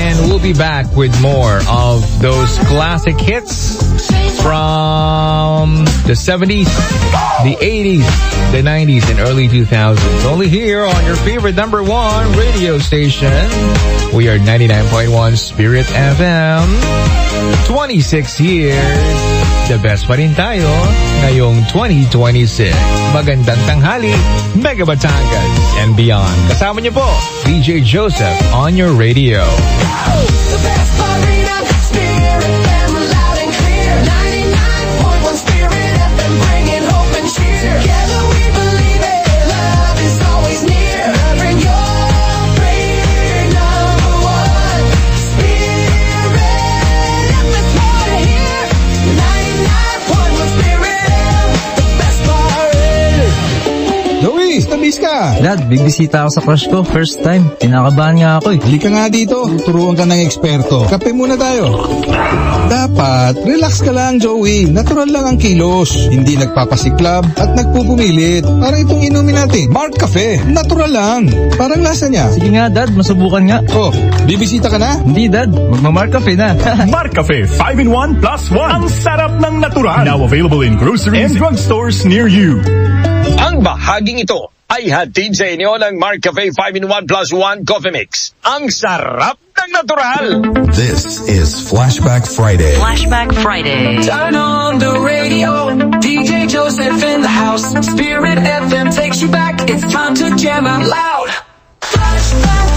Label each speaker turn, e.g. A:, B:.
A: And we'll be back with more of those classic hits from the 70s, the 80s, the 90s, and early 2000s. Only here on your favorite number one radio station. We are 99.1 Spirit FM. 26 years. The best pa rin tayo ngayong 2026. Magandang tanghali, Mega Batangas and beyond. Kasama niyo po, DJ Joseph on your radio.
B: The best pa rin ang Spirit FM, loud and clear. 99.1 Spirit FM, bringing hope and cheer. Together we believe it, love is always near. Bring your favorite number one. Spirit FM is more to hear. 99.1 Spirit FM, the best pa rin.
C: Joey, stabis ka!
D: Dad, big bisita ako sa crush ko. First time. Kinakabahan nga ako eh.
C: Halika nga dito. Tuturuan ka ng eksperto. Kape muna tayo. Dapat, relax ka lang, Joey. Natural lang ang kilos. Hindi nagpapasiklab at nagpupumilit. Parang itong inumin natin. Mark Cafe. Natural lang. Parang lasa niya.
D: Sige nga, Dad. Masubukan nga.
C: Oh, bibisita ka na?
D: Hindi, Dad. Magmamark cafe na.
E: Mark Cafe 5-in-1 plus 1. Ang sarap ng natural. Now available in groceries and drugstores near you.
F: Ang bahaging ito ay hatid sa inyo ng Mark Cafe 5-in-1 plus 1 Coffee Mix. Ang sarap ng natural.
G: This is Flashback Friday.
H: Flashback Friday.
B: Turn on the radio, DJ Joseph in the house. Spirit FM takes you back, it's time to jam out loud. Flashback